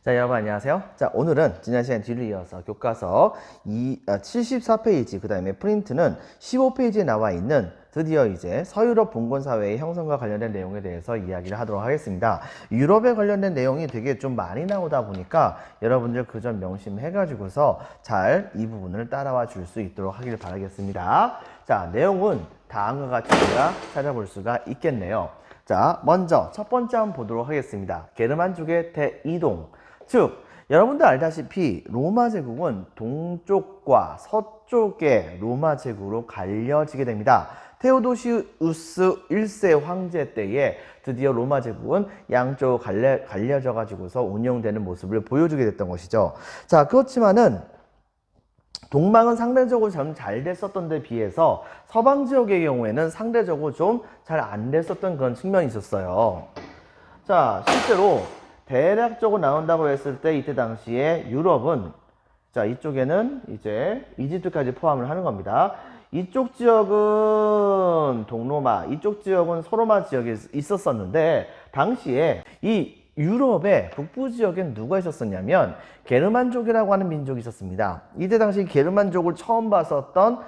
자, 여러분 안녕하세요. 자, 오늘은 지난 시간 뒤를 이어서 교과서 74페이지, 그 다음에 프린트는 15페이지에 나와 있는 드디어 이제 서유럽 봉건사회의 형성과 관련된 내용에 대해서 이야기를 하도록 하겠습니다. 유럽에 관련된 내용이 되게 좀 많이 나오다 보니까 여러분들 그 점 명심해가지고서 잘 이 부분을 따라와 줄 수 있도록 하길 바라겠습니다. 자, 내용은 다음과 같이 우리가 찾아볼 수가 있겠네요. 자, 먼저 첫 번째 한번 보도록 하겠습니다. 게르만족의 대이동. 즉, 여러분들 알다시피 로마 제국은 동쪽과 서쪽의 로마 제국으로 갈려지게 됩니다. 테오도시우스 1세 황제 때에 드디어 로마 제국은 양쪽 갈려져 가지고서 운영되는 모습을 보여주게 됐던 것이죠. 자, 그렇지만은 동방은 상대적으로 좀 잘 됐었던 데 비해서 서방 지역의 경우에는 상대적으로 좀 잘 안 됐었던 그런 측면이 있었어요. 자, 실제로 대략적으로 나온다고 했을 때 이때 당시에 유럽은, 자, 이쪽에는 이제 이집트까지 포함을 하는 겁니다. 이쪽 지역은 동로마, 이쪽 지역은 소로마 지역이 있었었는데, 당시에 이 유럽의 북부 지역엔 누가 있었었냐면 게르만족이라고 하는 민족이 있었습니다. 이때 당시 게르만족을 처음 봤었던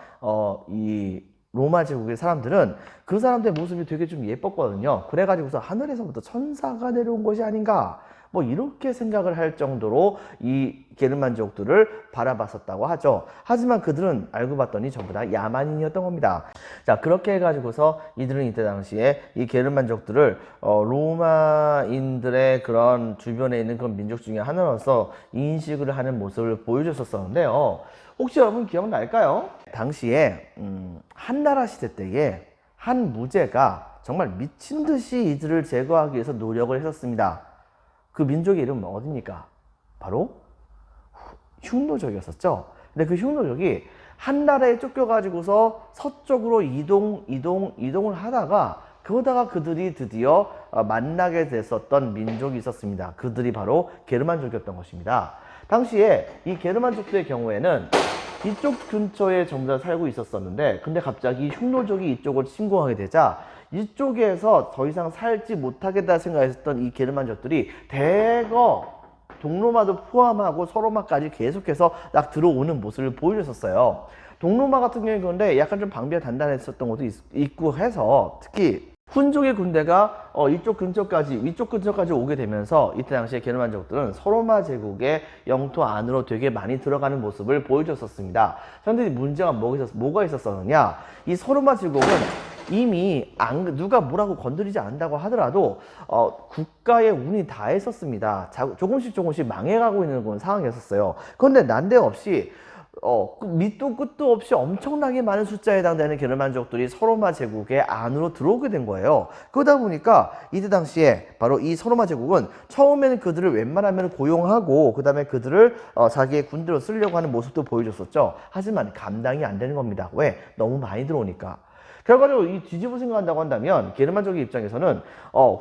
이 로마 제국의 사람들은 그 사람들의 모습이 되게 좀 예뻤거든요. 그래가지고서 하늘에서부터 천사가 내려온 것이 아닌가, 뭐 이렇게 생각을 할 정도로 이 게르만족들을 바라봤었다고 하죠. 하지만 그들은 알고 봤더니 전부 다 야만인이었던 겁니다. 자, 그렇게 해가지고서 이들은 이때 당시에 이 게르만족들을 로마인들의 그런 주변에 있는 그런 민족 중에 하나로서 인식을 하는 모습을 보여줬었는데요. 혹시 여러분 기억날까요? 당시에 한나라 시대 때에 한 무제가 정말 미친 듯이 이들을 제거하기 위해서 노력을 했었습니다. 그 민족의 이름은 어디입니까? 바로 흉노족이었었죠. 근데 그 흉노족이 한나라에 쫓겨가지고서 서쪽으로 이동을 하다가 그러다가 그들이 드디어 만나게 됐었던 민족이 있었습니다. 그들이 바로 게르만족이었던 것입니다. 당시에 이 게르만족들의 경우에는 이쪽 근처에 전부 다 살고 있었었는데, 근데 갑자기 흉노족이 이쪽을 침공하게 되자 이쪽에서 더 이상 살지 못하겠다 생각했었던 이 게르만족들이 대거 동로마도 포함하고 서로마까지 계속해서 딱 들어오는 모습을 보여줬었어요. 동로마 같은 경우에 그런데 약간 좀 방비가 단단했었던 것도 있고 해서, 특히 훈족의 군대가 이쪽 근처까지, 위쪽 근처까지 오게 되면서 이때 당시에 게르만족들은 서로마 제국의 영토 안으로 되게 많이 들어가는 모습을 보여줬었습니다. 그런데 문제가 뭐가 있었느냐? 이 서로마 제국은 이미 누가 뭐라고 건드리지 않는다고 하더라도 국가의 운이 다 했었습니다. 조금씩 망해가고 있는 그런 상황이었어요. 그런데 난데없이 밑도 끝도 없이 엄청나게 많은 숫자에 해당되는 게르만족들이 서로마 제국의 안으로 들어오게 된 거예요. 그러다 보니까 이때 당시에 바로 이 서로마 제국은 처음에는 그들을 웬만하면 고용하고 그 다음에 그들을 자기의 군대로 쓰려고 하는 모습도 보여줬었죠. 하지만 감당이 안 되는 겁니다. 왜? 너무 많이 들어오니까. 결과적으로 이 뒤집어 생각한다고 한다면 게르만족의 입장에서는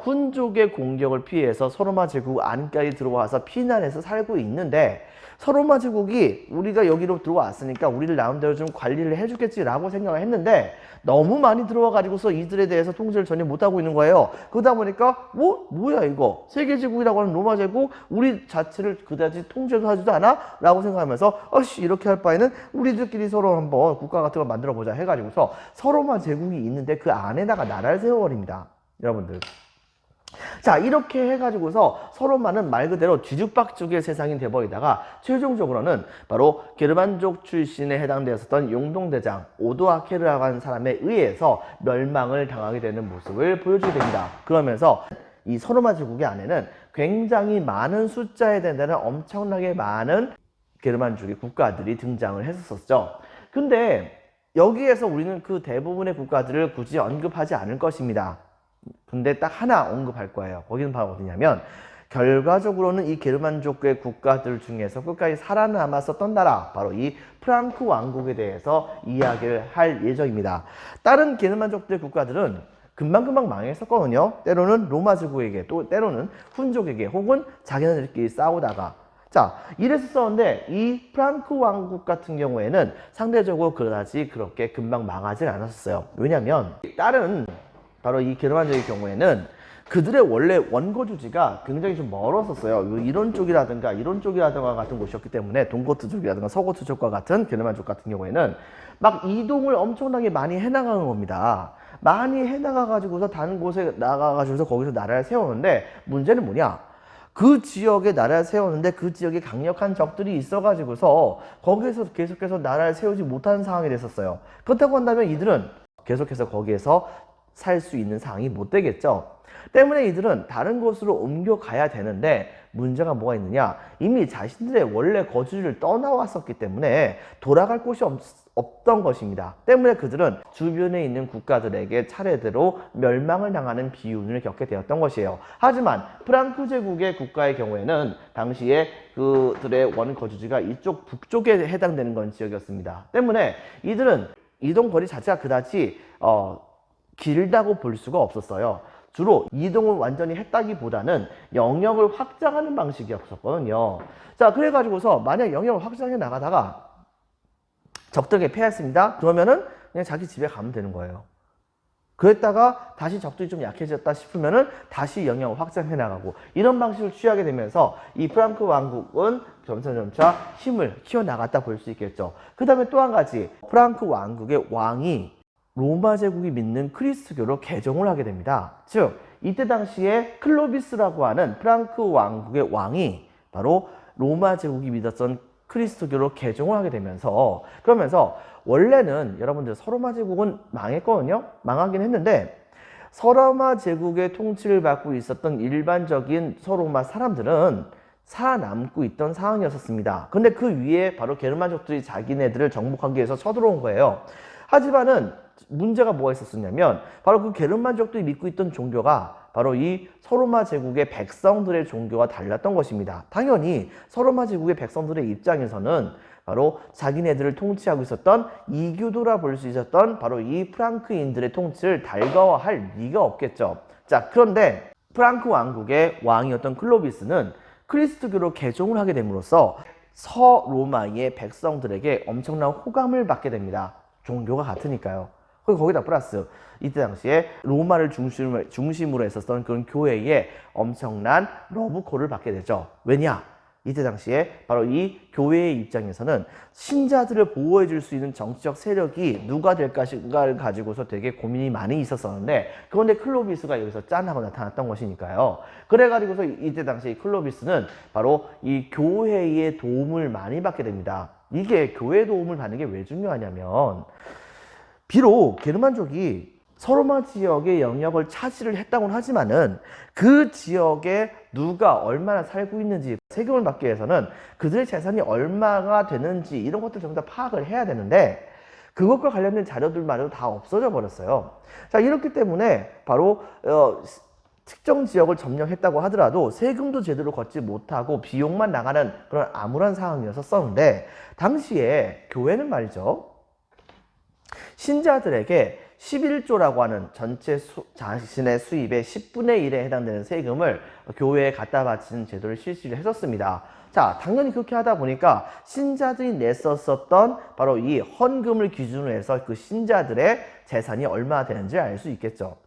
훈족의 공격을 피해서 서로마 제국 안까지 들어와서 피난해서 살고 있는데, 서로마 제국이 우리가 여기로 들어왔으니까 우리를 나름대로 좀 관리를 해주겠지라고 생각을 했는데, 너무 많이 들어와 가지고서 이들에 대해서 통제를 전혀 못하고 있는 거예요. 그러다 보니까 뭐야 이거 세계제국이라고 하는 로마 제국 우리 자체를 그다지 통제도 하지도 않아? 라고 생각하면서 이렇게 할 바에는 우리들끼리 서로 한번 국가 같은 걸 만들어 보자 해가지고서 서로마 제국이 있는데 그 안에다가 나라를 세워버립니다. 여러분들, 자, 이렇게 해가지고서 서로마는 말 그대로 뒤죽박죽의 세상이 돼버리다가 최종적으로는 바로 게르만족 출신에 해당되었던 용동대장 오도아케르라고 하는 사람에 의해서 멸망을 당하게 되는 모습을 보여주게 됩니다. 그러면서 이 서로마 제국의 안에는 굉장히 많은 숫자에 대한 엄청나게 많은 게르만족의 국가들이 등장을 했었죠. 근데 여기에서 우리는 그 대부분의 국가들을 굳이 언급하지 않을 것입니다. 근데 딱 하나 언급할 거예요. 거기는 바로 어디냐면, 결과적으로는 이 게르만족의 국가들 중에서 끝까지 살아남았었던 나라, 바로 이 프랑크 왕국에 대해서 이야기를 할 예정입니다. 다른 게르만족들 국가들은 금방금방 망했었거든요. 때로는 로마 제국에게, 또 때로는 훈족에게, 혹은 자기네들끼리 싸우다가. 자, 이랬었는데 이 프랑크 왕국 같은 경우에는 상대적으로 그다지 그렇게 금방 망하진 않았어요. 왜냐면 다른 바로 이 게르만족의 경우에는 그들의 원래 원거주지가 굉장히 좀 멀었었어요. 이런 쪽이라든가 같은 곳이었기 때문에 동고트 쪽이라든가 서고트 쪽과 같은 게르만족 같은 경우에는 막 이동을 엄청나게 많이 해나가는 겁니다. 많이 해나가가지고서 다른 곳에 나가가지고서 거기서 나라를 세우는데 문제는 뭐냐? 그 지역에 나라를 세우는데 그 지역에 강력한 적들이 있어가지고서 거기에서 계속해서 나라를 세우지 못하는 상황이 됐었어요. 그렇다고 한다면 이들은 계속해서 거기에서 살 수 있는 상황이 못 되겠죠. 때문에 이들은 다른 곳으로 옮겨가야 되는데 문제가 뭐가 있느냐? 이미 자신들의 원래 거주지를 떠나왔었기 때문에 돌아갈 곳이 없던 것입니다. 때문에 그들은 주변에 있는 국가들에게 차례대로 멸망을 당하는 비운을 겪게 되었던 것이에요. 하지만 프랑크 제국의 국가의 경우에는 당시에 그들의 원거주지가 이쪽 북쪽에 해당되는 건 지역이었습니다. 때문에 이들은 이동 거리 자체가 그다지 길다고 볼 수가 없었어요. 주로 이동을 완전히 했다기보다는 영역을 확장하는 방식이었었거든요. 자, 그래가지고서 만약 영역을 확장해 나가다가 적들에게 패했습니다. 그러면은 그냥 자기 집에 가면 되는 거예요. 그랬다가 다시 적들이 좀 약해졌다 싶으면은 다시 영역을 확장해 나가고 이런 방식을 취하게 되면서 이 프랑크 왕국은 점차 힘을 키워나갔다 볼 수 있겠죠. 그 다음에 또 한 가지, 프랑크 왕국의 왕이 로마 제국이 믿는 그리스도교로 개종을 하게 됩니다. 즉 이때 당시에 클로비스라고 하는 프랑크 왕국의 왕이 바로 로마 제국이 믿었던 그리스도교로 개종을 하게 되면서 그러면서 원래는 여러분들 서로마 제국은 망했거든요. 망하긴 했는데 서로마 제국의 통치를 받고 있었던 일반적인 서로마 사람들은 살아남고 있던 상황이었습니다. 근데 그 위에 바로 게르만족들이 자기네들을 정복하기 위해서 쳐들어온 거예요. 하지만은 문제가 뭐가 있었냐면 바로 그 게르만족들이 믿고 있던 종교가 바로 이 서로마 제국의 백성들의 종교와 달랐던 것입니다. 당연히 서로마 제국의 백성들의 입장에서는 바로 자기네들을 통치하고 있었던 이교도라 볼 수 있었던 바로 이 프랑크인들의 통치를 달가워할 리가 없겠죠. 자, 그런데 프랑크 왕국의 왕이었던 클로비스는 그리스도교로 개종을 하게 됨으로써 서로마의 백성들에게 엄청난 호감을 받게 됩니다. 종교가 같으니까요. 그리고 거기다 플러스 이때 당시에 로마를 중심으로 했었던 그런 교회에 엄청난 러브콜을 받게 되죠. 왜냐? 이때 당시에 바로 이 교회의 입장에서는 신자들을 보호해 줄 수 있는 정치적 세력이 누가 될 것인가를 가지고서 되게 고민이 많이 있었었는데 그런데 클로비스가 여기서 짠 하고 나타났던 것이니까요. 그래가지고서 이때 당시에 클로비스는 바로 이 교회의 도움을 많이 받게 됩니다. 이게 교회의 도움을 받는 게 왜 중요하냐면 비록 게르만족이 서로마 지역의 영역을 차지를 했다고는 하지만은 그 지역에 누가 얼마나 살고 있는지 세금을 받기 위해서는 그들의 재산이 얼마가 되는지 이런 것들 전부 다 파악을 해야 되는데 그것과 관련된 자료들마저 다 없어져 버렸어요. 자, 이렇기 때문에 바로 특정 지역을 점령했다고 하더라도 세금도 제대로 걷지 못하고 비용만 나가는 그런 암울한 상황이었었는데 당시에 교회는 말이죠. 신자들에게 11조라고 하는 전체 자신의 수입의 10분의 1에 해당되는 세금을 교회에 갖다 바치는 제도를 실시를 했었습니다. 자, 당연히 그렇게 하다 보니까 신자들이 냈었던 바로 이 헌금을 기준으로 해서 그 신자들의 재산이 얼마나 되는지 알 수 있겠죠.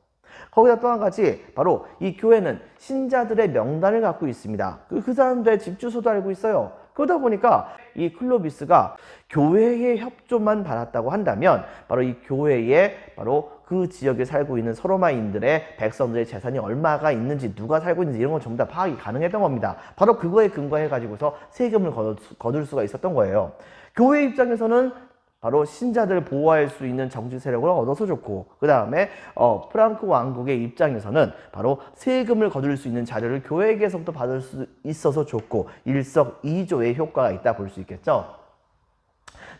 거기다 또 한 가지 바로 이 교회는 신자들의 명단을 갖고 있습니다. 그 사람들의 집 주소도 알고 있어요. 그러다 보니까 이 클로비스가 교회의 협조만 받았다고 한다면 바로 이 교회에 바로 그 지역에 살고 있는 서로마인들의 백성들의 재산이 얼마가 있는지 누가 살고 있는지 이런 건 전부 다 파악이 가능했던 겁니다. 바로 그거에 근거해 가지고서 세금을 거둘 수가 있었던 거예요. 교회 입장에서는 바로 신자들을 보호할 수 있는 정치 세력을 얻어서 좋고 그 다음에 프랑크 왕국의 입장에서는 바로 세금을 거둘 수 있는 자료를 교회에게서부터 받을 수 있어서 좋고 일석이조의 효과가 있다 볼 수 있겠죠.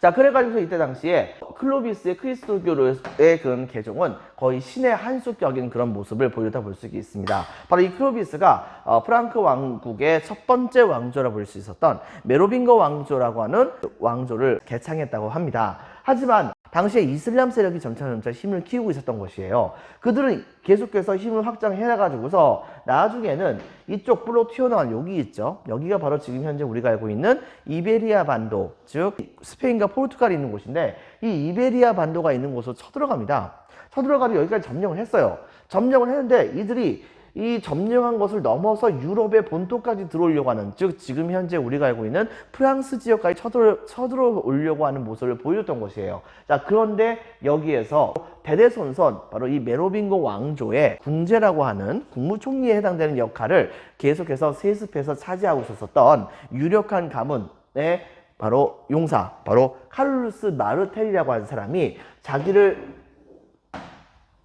자, 그래가지고 이때 당시에 클로비스의 그리스도교의 그런 개종은 거의 신의 한 수격인 그런 모습을 보였다 볼 수 있습니다. 바로 이 클로비스가 프랑크 왕국의 첫 번째 왕조라 볼 수 있었던 메로빙거 왕조라고 하는 왕조를 개창했다고 합니다. 하지만 당시에 이슬람 세력이 점차 힘을 키우고 있었던 것이에요. 그들은 계속해서 힘을 확장해가지고서 나중에는 이쪽 불로 튀어나온 여기 있죠. 여기가 바로 지금 현재 우리가 알고 있는 이베리아 반도, 즉 스페인과 포르투갈이 있는 곳인데 이 이베리아 반도가 있는 곳으로 쳐들어갑니다. 쳐들어가서 여기까지 점령을 했어요. 점령을 했는데 이들이 이 점령한 것을 넘어서 유럽의 본토까지 들어오려고 하는, 즉 지금 현재 우리가 알고 있는 프랑스 지역까지 쳐들어오려고 하는 모습을 보여줬던 것이에요. 자, 그런데 여기에서 대대손손 바로 이 메로빙고 왕조의 궁제라고 하는 국무총리에 해당되는 역할을 계속해서 세습해서 차지하고 있었던 유력한 가문의 바로 용사, 바로 카를루스 마르텔이라고 하는 사람이 자기를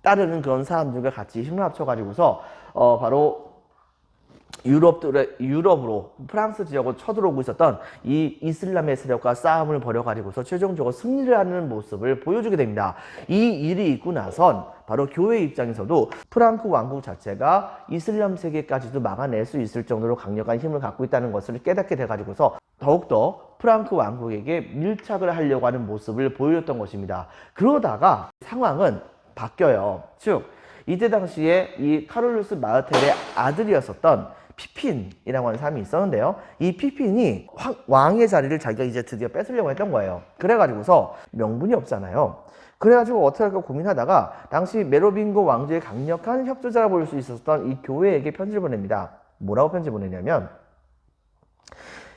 따르는 그런 사람들과 같이 힘을 합쳐가지고서 바로 유럽으로 프랑스 지역으로 쳐들어오고 있었던 이 이슬람의 세력과 싸움을 벌여가지고서 최종적으로 승리를 하는 모습을 보여주게 됩니다. 이 일이 있고 나선 바로 교회 입장에서도 프랑크 왕국 자체가 이슬람 세계까지도 막아낼 수 있을 정도로 강력한 힘을 갖고 있다는 것을 깨닫게 돼가지고서 더욱더 프랑크 왕국에게 밀착을 하려고 하는 모습을 보여줬던 것입니다. 그러다가 상황은 바뀌어요. 즉 이때 당시에 이 카를루스 마르텔의 아들이었었던 피핀이라고 하는 사람이 있었는데요. 이 피핀이 왕의 자리를 자기가 이제 드디어 뺏으려고 했던 거예요. 그래가지고서 명분이 없잖아요. 그래가지고 어떻게 할까 고민하다가 당시 메로빙고 왕조의 강력한 협조자라 볼 수 있었던 이 교회에게 편지를 보냅니다. 뭐라고 편지 보내냐면,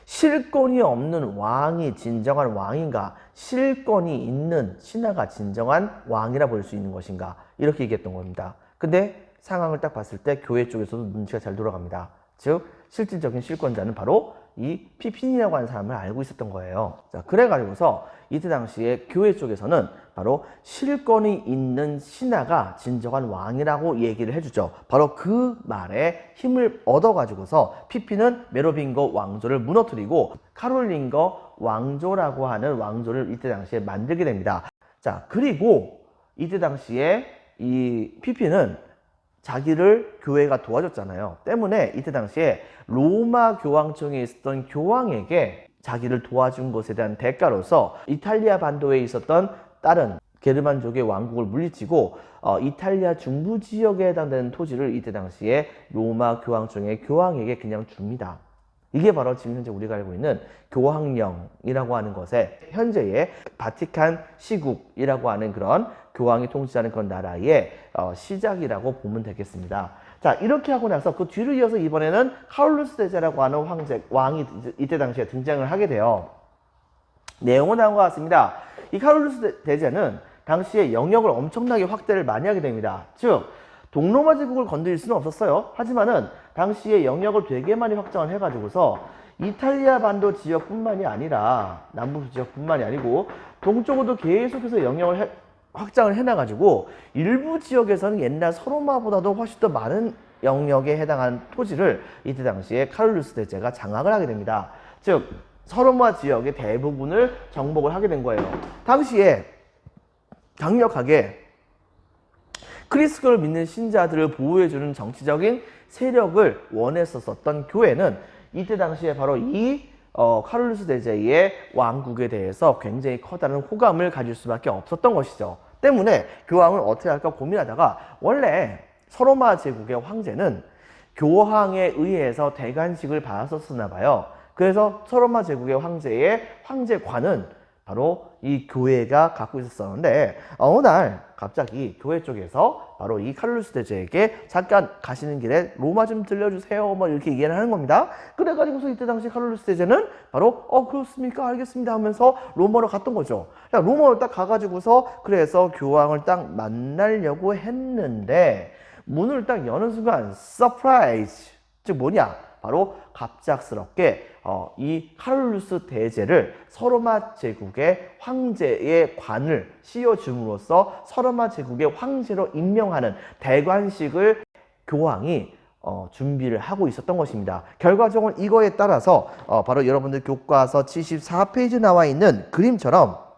실권이 없는 왕이 진정한 왕인가, 실권이 있는 신하가 진정한 왕이라 볼 수 있는 것인가, 이렇게 얘기했던 겁니다. 근데 상황을 딱 봤을 때 교회 쪽에서도 눈치가 잘 돌아갑니다. 즉 실질적인 실권자는 바로 이 피핀이라고 하는 사람을 알고 있었던 거예요. 자, 그래가지고서 이때 당시에 교회 쪽에서는 바로 실권이 있는 신하가 진정한 왕이라고 얘기를 해주죠. 바로 그 말에 힘을 얻어가지고서 피핀은 메로빙고 왕조를 무너뜨리고 카롤링거 왕조라고 하는 왕조를 이때 당시에 만들게 됩니다. 자, 그리고 이때 당시에 이 피핀은 자기를 교회가 도와줬잖아요. 때문에 이때 당시에 로마 교황청에 있었던 교황에게 자기를 도와준 것에 대한 대가로서 이탈리아 반도에 있었던 다른 게르만족의 왕국을 물리치고 이탈리아 중부 지역에 해당되는 토지를 이때 당시에 로마 교황청의 교황에게 그냥 줍니다. 이게 바로 지금 현재 우리가 알고 있는 교황령이라고 하는 것에 현재의 바티칸 시국이라고 하는 그런 교황이 통치하는 그런 나라의 시작이라고 보면 되겠습니다. 자, 이렇게 하고 나서 그 뒤를 이어서 이번에는 카를루스 대제라고 하는 왕이 이때 당시에 등장을 하게 돼요. 내용은 다음과 같습니다. 이 카를루스 대제는 당시에 영역을 엄청나게 확대를 많이 하게 됩니다. 즉 동로마 제국을 건드릴 수는 없었어요. 하지만은 당시에 영역을 되게 많이 확장을 해가지고서 이탈리아 반도 지역뿐만이 아니라 남부 지역뿐만이 아니고 동쪽으로도 계속해서 영역을 확장을 해놔가지고 일부 지역에서는 옛날 서로마보다도 훨씬 더 많은 영역에 해당한 토지를 이때 당시에 카를루스 대제가 장악을 하게 됩니다. 즉 서로마 지역의 대부분을 정복을 하게 된 거예요. 당시에 강력하게 크리스교를 믿는 신자들을 보호해주는 정치적인 세력을 원했었던 교회는 이때 당시에 바로 이 카를루스 대제의 왕국에 대해서 굉장히 커다란 호감을 가질 수밖에 없었던 것이죠. 때문에 교황을 어떻게 할까 고민하다가 원래 서로마 제국의 황제는 교황에 의해서 대관식을 받았었나 봐요. 그래서 서로마 제국의 황제의 황제관은 바로 이 교회가 갖고 있었는데 어느 날 갑자기 교회 쪽에서 바로 이 카를루스 대제에게 잠깐 가시는 길에 로마 좀 들려주세요 뭐 이렇게 얘기를 하는 겁니다. 그래가지고서 이때 당시 카를루스 대제는 바로 그렇습니까 알겠습니다 하면서 로마로 갔던 거죠. 로마로 딱 가가지고서 그래서 교황을 딱 만나려고 했는데 문을 딱 여는 순간 서프라이즈, 즉 뭐냐, 바로 갑작스럽게 이 카를루스 대제를 서로마 제국의 황제의 관을 씌워줌으로써 서로마 제국의 황제로 임명하는 대관식을 교황이 준비를 하고 있었던 것입니다. 결과적으로 이거에 따라서 바로 여러분들 교과서 74페이지 나와 있는 그림처럼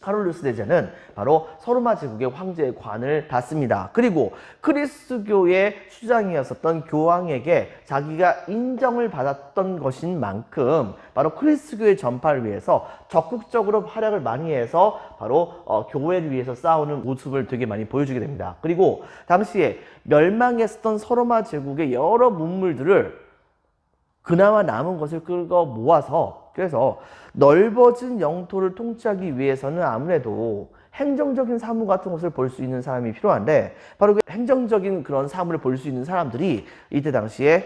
카를루스 대제는 바로 서로마 제국의 황제의 관을 받습니다. 그리고 그리스도교의 수장이었었던 교황에게 자기가 인정을 받았던 것인 만큼 바로 그리스도교의 전파를 위해서 적극적으로 활약을 많이 해서 바로 교회를 위해서 싸우는 모습을 되게 많이 보여주게 됩니다. 그리고 당시에 멸망했었던 서로마 제국의 여러 문물들을 그나마 남은 것을 끌어 모아서, 그래서 넓어진 영토를 통치하기 위해서는 아무래도 행정적인 사무 같은 것을 볼 수 있는 사람이 필요한데 바로 그 행정적인 그런 사무를 볼 수 있는 사람들이 이때 당시에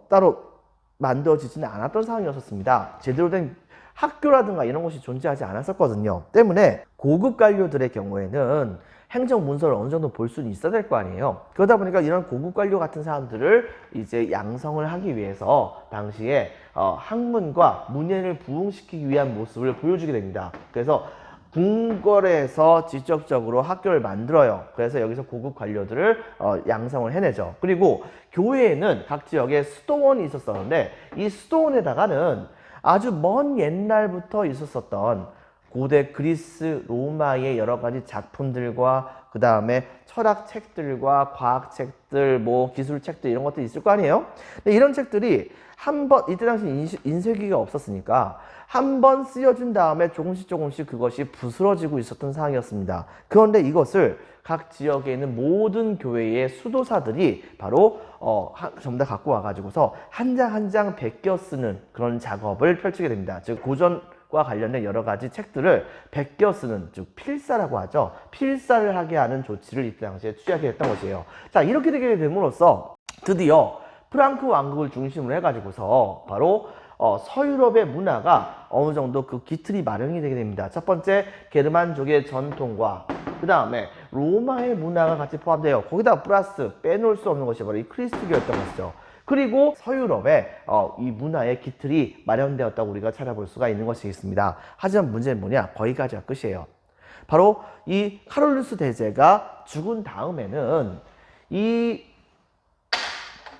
따로 만들어지지는 않았던 상황이었습니다. 제대로 된 학교라든가 이런 것이 존재하지 않았었거든요. 때문에 고급 관료들의 경우에는 행정 문서를 어느 정도 볼 수는 있어야 될 거 아니에요. 그러다 보니까 이런 고급 관료 같은 사람들을 이제 양성을 하기 위해서 당시에 학문과 문예를 부흥시키기 위한 모습을 보여주게 됩니다. 그래서 궁궐에서 직접적으로 학교를 만들어요. 그래서 여기서 고급 관료들을 양성을 해내죠. 그리고 교회에는 각 지역에 수도원이 있었었는데 이 수도원에다가는 아주 먼 옛날부터 있었었던 고대 그리스, 로마의 여러 가지 작품들과 그 다음에 철학책들과 과학책들, 뭐 기술책들 이런 것들이 있을 거 아니에요? 근데 이런 책들이 이때 당시 인쇄기가 없었으니까 한 번 쓰여준 다음에 조금씩 그것이 부스러지고 있었던 상황이었습니다. 그런데 이것을 각 지역에 있는 모든 교회의 수도사들이 바로 전부 다 갖고 와가지고서 한 장 한 장 베껴 쓰는 그런 작업을 펼치게 됩니다. 즉 고전과 관련된 여러 가지 책들을 베껴 쓰는, 즉 필사라고 하죠. 필사를 하게 하는 조치를 이때 당시에 취하게 됐던 것이에요. 자, 이렇게 되게 됨으로써 드디어 프랑크 왕국을 중심으로 해가지고서 바로 서유럽의 문화가 어느 정도 그 기틀이 마련이 되게 됩니다. 첫 번째, 게르만족의 전통과 그 다음에 로마의 문화가 같이 포함되어 거기다 플러스 빼놓을 수 없는 것이 바로 이 크리스토교였던 것이죠. 그리고 서유럽의 이 문화의 기틀이 마련되었다고 우리가 찾아볼 수가 있는 것이겠습니다. 하지만 문제는 뭐냐? 거기까지가 끝이에요. 바로 이 카롤루스 대제가 죽은 다음에는 이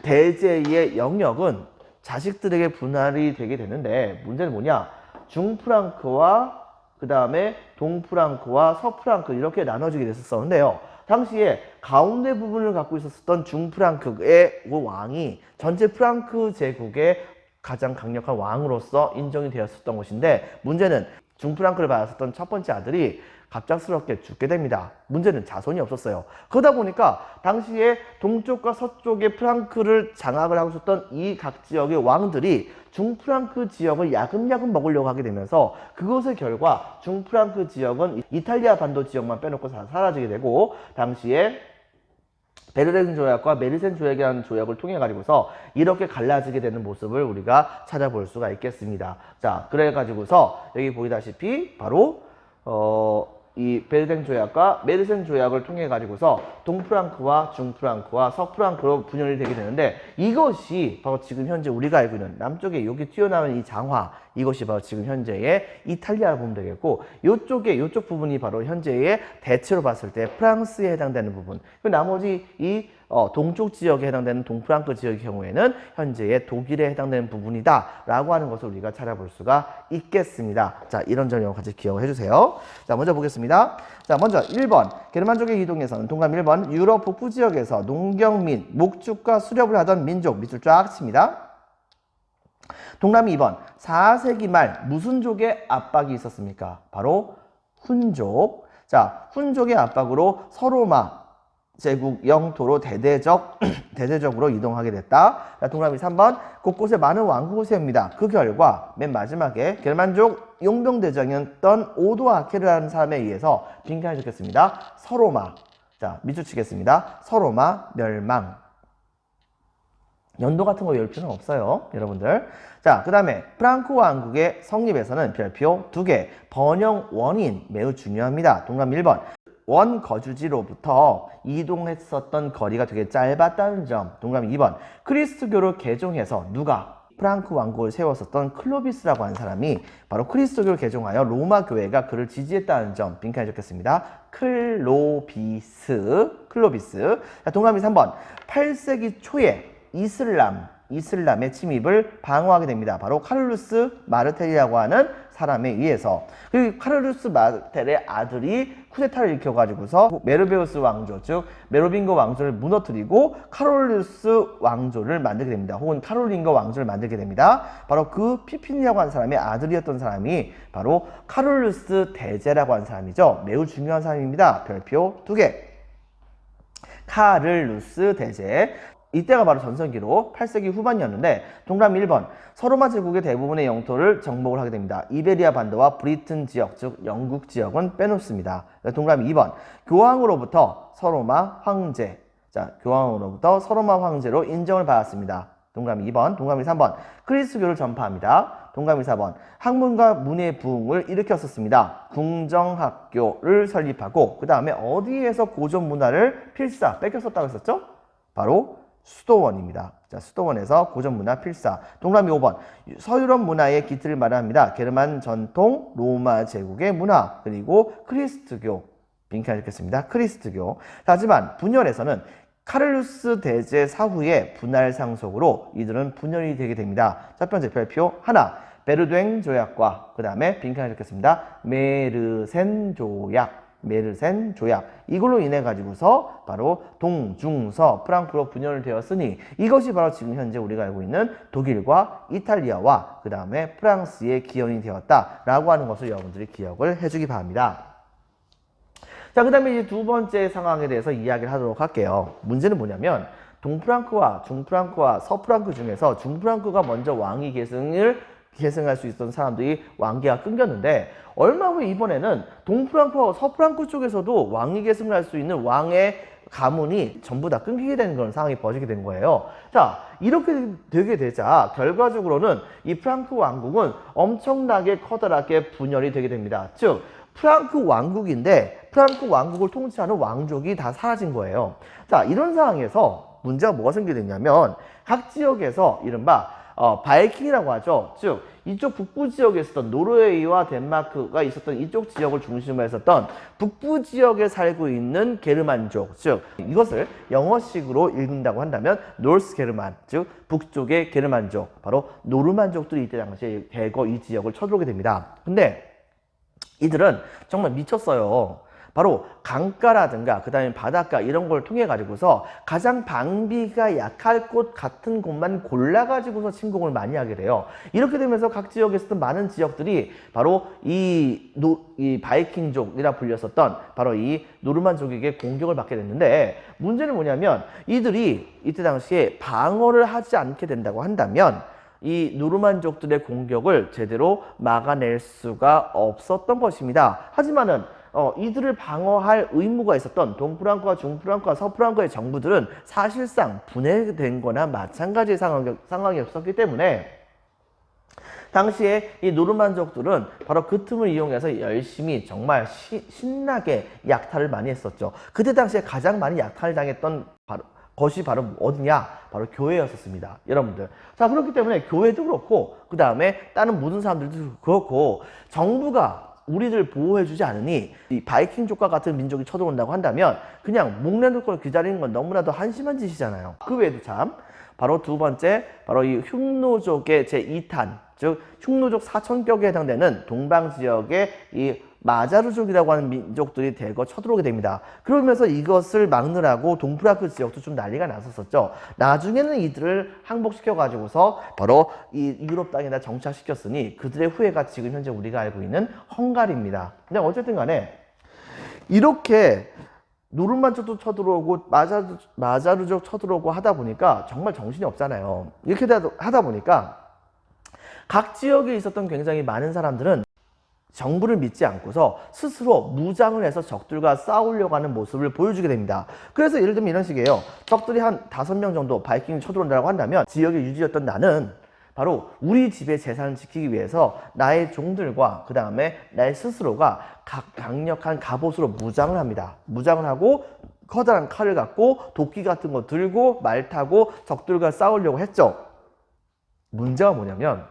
대제의 영역은 자식들에게 분할이 되게 되는데 문제는 뭐냐? 중프랑크와 그 다음에 동프랑크와 서프랑크 이렇게 나눠지게 됐었는데요. 당시에 가운데 부분을 갖고 있었던 중프랑크의 왕이 전체 프랑크 제국의 가장 강력한 왕으로서 인정이 되었었던 것인데 문제는 중프랑크를 받았었던 첫 번째 아들이 갑작스럽게 죽게 됩니다. 문제는 자손이 없었어요. 그러다 보니까 당시에 동쪽과 서쪽의 프랑크를 장악을 하고 있었던 이 각 지역의 왕들이 중프랑크 지역을 야금야금 먹으려고 하게 되면서 그것의 결과 중프랑크 지역은 이탈리아 반도 지역만 빼놓고 사라지게 되고 당시에 베르린 조약과 메르센 조약이라는 조약을 통해 가지고서 이렇게 갈라지게 되는 모습을 우리가 찾아볼 수가 있겠습니다. 자, 그래 가지고서 여기 보이다시피 바로 이 베르린 조약과 메르센 조약을 통해 가지고서 동프랑크와 중프랑크와 서프랑크로 분열이 되게 되는데 이것이 바로 지금 현재 우리가 알고 있는 남쪽에 여기 튀어나오는 이 장화, 이것이 바로 지금 현재의 이탈리아를 보면 되겠고 이쪽 부분이 바로 현재의 대체로 봤을 때 프랑스에 해당되는 부분, 나머지 이 동쪽 지역에 해당되는 동프랑크 지역의 경우에는 현재의 독일에 해당되는 부분이다 라고 하는 것을 우리가 찾아볼 수가 있겠습니다. 자, 이런 점을 같이 기억을 해주세요. 자, 먼저 보겠습니다. 자, 먼저 1번 게르만족의 이동에서는 동감 1번 유럽 북부 지역에서 농경 및 목축과 수렵을 하던 민족, 밑줄 쫙 칩니다. 동남 2번 4세기 말 무슨 족의 압박이 있었습니까? 바로 훈족. 자, 훈족의 압박으로 서로마 제국 영토로 대대적으로 이동하게 됐다. 자, 동남이 3번 곳곳에 많은 왕국을 세웁니다. 그 결과 맨 마지막에 게르만족 용병대장이었던 오도아케르라는 사람에 의해서 빈칸을 적겠습니다. 서로마. 자, 밑줄 치겠습니다. 서로마 멸망. 연도 같은 거 외울 필요는 없어요, 여러분들. 자, 그 다음에 프랑크 왕국의 성립에서는 별표 2개, 번영 원인 매우 중요합니다. 동남 1번 원 거주지로부터 이동했었던 거리가 되게 짧았다는 점. 동그라미 2번 그리스도교를 개종해서 누가? 프랑크 왕국을 세웠었던 클로비스라고 하는 사람이 바로 그리스도교를 개종하여 로마 교회가 그를 지지했다는 점. 빈칸에 적겠습니다. 클로비스. 자, 동그라미 3번 8세기 초에 이슬람의 침입을 방어하게 됩니다. 바로 카를루스 마르텔이라고 하는 사람에 의해서. 그리고 카를루스 마르텔의 아들이 쿠데타를 일으켜가지고서 메르베우스 왕조, 즉 메로빙거 왕조를 무너뜨리고 카롤루스 왕조를 만들게 됩니다. 혹은 카롤링거 왕조를 만들게 됩니다. 바로 그 피핀이라고 하는 사람의 아들이었던 사람이 바로 카롤루스 대제라고 하는 사람이죠. 매우 중요한 사람입니다. 별표 2개. 카를루스 대제. 이때가 바로 전성기로 8세기 후반이었는데 동그라미 1번 서로마 제국의 대부분의 영토를 정복을 하게 됩니다. 이베리아 반도와 브리튼 지역 즉 영국 지역은 빼놓습니다. 동그라미 2번 교황으로부터 서로마 황제 교황으로부터 서로마 황제로 인정을 받았습니다. 동그라미 2번 동그라미 3번 그리스교를 전파합니다. 동그라미 4번 학문과 문의 부흥을 일으켰었습니다. 궁정학교를 설립하고 그 다음에 어디에서 고전 문화를 필사 뺏겼었다고 했었죠? 바로 수도원입니다. 수도원에서 고전 문화 필사. 동그라미 5번 서유럽 문화의 기틀을 마련합니다. 게르만 전통, 로마 제국의 문화, 그리고 크리스트교. 빈칸을 읽겠습니다. 크리스트교. 하지만 분열에서는 카를루스 대제 사후의 분할 상속으로 이들은 분열이 되게 됩니다. 첫 번째 별표 하나 베르됴 조약과 그 다음에 빈칸을 읽겠습니다. 메르센 조약. 메르센 조약 이걸로 인해 가지고서 바로 동중서 프랑크로 분열을 되었으니 이것이 바로 지금 현재 우리가 알고 있는 독일과 이탈리아와 그 다음에 프랑스의 기원이 되었다라고 하는 것을 여러분들이 기억을 해주기 바랍니다. 자, 그 다음에 이제 두 번째 상황에 대해서 이야기를 하도록 할게요. 문제는 뭐냐면 동프랑크와 중프랑크와 서프랑크 중에서 중프랑크가 먼저 왕위 계승할 수 있었던 사람들이 왕기가 끊겼는데 얼마 후에 이번에는 동프랑크와 서프랑크 쪽에서도 왕위 계승을 할 수 있는 왕의 가문이 전부 다 끊기게 되는 그런 상황이 벌어지게 된 거예요. 자, 이렇게 되게 되자 결과적으로는 이 프랑크 왕국은 엄청나게 커다랗게 분열이 되게 됩니다. 즉 프랑크 왕국인데 프랑크 왕국을 통치하는 왕족이 다 사라진 거예요. 자, 이런 상황에서 문제가 뭐가 생기게 됐냐면 각 지역에서 이른바 바이킹이라고 하죠. 즉 이쪽 북부 지역에 있었던 노르웨이와 덴마크가 있었던 이쪽 지역을 중심으로 했었던 북부 지역에 살고 있는 게르만족, 즉 이것을 영어식으로 읽는다고 한다면 노스 게르만, 즉 북쪽의 게르만족, 바로 노르만족들이 이때 당시에 대거 이 지역을 쳐들어오게 됩니다. 근데 이들은 정말 미쳤어요. 바로 강가라든가 그 다음에 바닷가 이런 걸 통해 가지고서 가장 방비가 약할 곳 같은 곳만 골라 가지고서 침공을 많이 하게 돼요. 이렇게 되면서 각 지역에서도 많은 지역들이 바로 이 바이킹족이라 불렸었던 바로 이 노르만족에게 공격을 받게 됐는데 문제는 뭐냐면 이들이 이때 당시에 방어를 하지 않게 된다고 한다면 이 노르만족들의 공격을 제대로 막아낼 수가 없었던 것입니다. 하지만은 이들을 방어할 의무가 있었던 동프랑크와 중프랑크와 서프랑크의 정부들은 사실상 분해된 거나 마찬가지의 상황이었기 때문에 당시에 이 노르만족들은 바로 그 틈을 이용해서 열심히 정말 신나게 약탈을 많이 했었죠. 그때 당시에 가장 많이 약탈을 당했던 것이 바로 어디냐? 바로 교회였었습니다. 여러분들. 자, 그렇기 때문에 교회도 그렇고 그 다음에 다른 모든 사람들도 그렇고 정부가 우리들 보호해주지 않으니 이 바이킹족과 같은 민족이 쳐들어온다고 한다면 그냥 목내놓을 걸 기다리는 건 너무나도 한심한 짓이잖아요. 그 외에도 참 바로 두 번째 바로 이 흉노족의 제2탄 즉 흉노족 4,000격에 해당되는 동방 지역의 이 마자르족이라고 하는 민족들이 대거 쳐들어오게 됩니다. 그러면서 이것을 막느라고 동프랑크 지역도 좀 난리가 났었죠. 나중에는 이들을 항복시켜 가지고서 바로 이 유럽 땅에다 정착시켰으니 그들의 후예가 지금 현재 우리가 알고 있는 헝가리입니다. 근데 어쨌든 간에 이렇게 노르만족도 쳐들어오고 마자르족 쳐들어오고 하다 보니까 정말 정신이 없잖아요. 이렇게 하다 보니까 각 지역에 있었던 굉장히 많은 사람들은 정부를 믿지 않고서 스스로 무장을 해서 적들과 싸우려고 하는 모습을 보여주게 됩니다. 그래서 예를 들면 이런 식이에요. 적들이 한 5명 정도 바이킹이 쳐들어온다고 한다면 지역의 유지였던 나는 바로 우리 집의 재산을 지키기 위해서 나의 종들과 그 다음에 나의 스스로가 강력한 갑옷으로 무장을 합니다. 무장을 하고 커다란 칼을 갖고 도끼 같은 거 들고 말 타고 적들과 싸우려고 했죠. 문제가 뭐냐면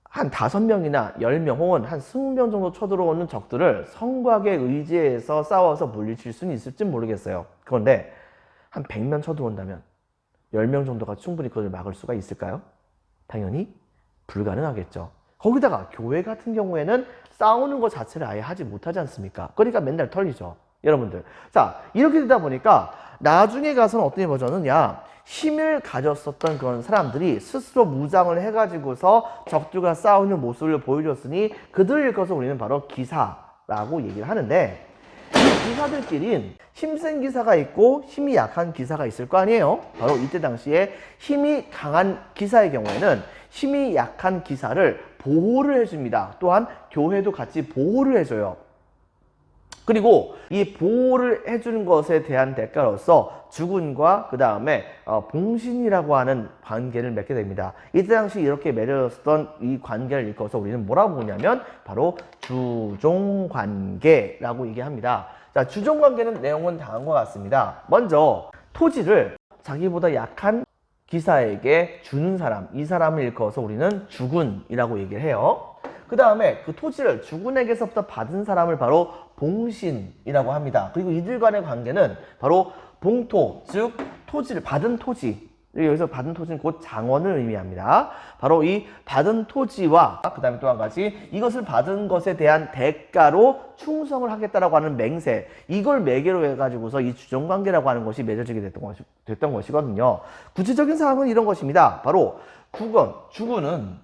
한 5명이나 10명 혹은 한 20명 정도 쳐들어오는 적들을 성곽에 의지해서 싸워서 물리칠 수는 있을지 모르겠어요. 그런데 한 100명 쳐들어온다면 10명 정도가 충분히 그걸 막을 수가 있을까요? 당연히 불가능하겠죠. 거기다가 교회 같은 경우에는 싸우는 것 자체를 아예 하지 못하지 않습니까? 그러니까 맨날 털리죠. 여러분들. 자, 이렇게 되다 보니까 나중에 가서는 어떤 버전은야 힘을 가졌었던 그런 사람들이 스스로 무장을 해가지고서 적들과 싸우는 모습을 보여줬으니 그들을 일컬어서 우리는 바로 기사라고 얘기를 하는데 기사들끼린 힘센 기사가 있고 힘이 약한 기사가 있을 거 아니에요. 바로 이때 당시에 힘이 강한 기사의 경우에는 힘이 약한 기사를 보호를 해줍니다. 또한 교회도 같이 보호를 해줘요. 그리고 이 보호를 해주는 것에 대한 대가로서 주군과 그 다음에 봉신이라고 하는 관계를 맺게 됩니다. 이때 당시 이렇게 맺어졌던 이 관계를 일컬어서 우리는 뭐라고 보냐면 바로 주종관계라고 얘기합니다. 자, 주종관계는 내용은 다음과 같습니다. 먼저 토지를 자기보다 약한 기사에게 주는 사람, 이 사람을 일컬어서 우리는 주군이라고 얘기를 해요. 그 다음에 그 토지를 주군에게서부터 받은 사람을 바로 봉신이라고 합니다. 그리고 이들 간의 관계는 바로 봉토, 즉 토지를 받은 토지, 여기서 받은 토지는 곧 장원을 의미합니다. 바로 이 받은 토지와 그 다음에 또 한 가지 이것을 받은 것에 대한 대가로 충성을 하겠다라고 하는 맹세, 이걸 매개로 해가지고서 이 주종관계라고 하는 것이 맺어지게 됐던 것이거든요. 구체적인 사항은 이런 것입니다. 바로 주군은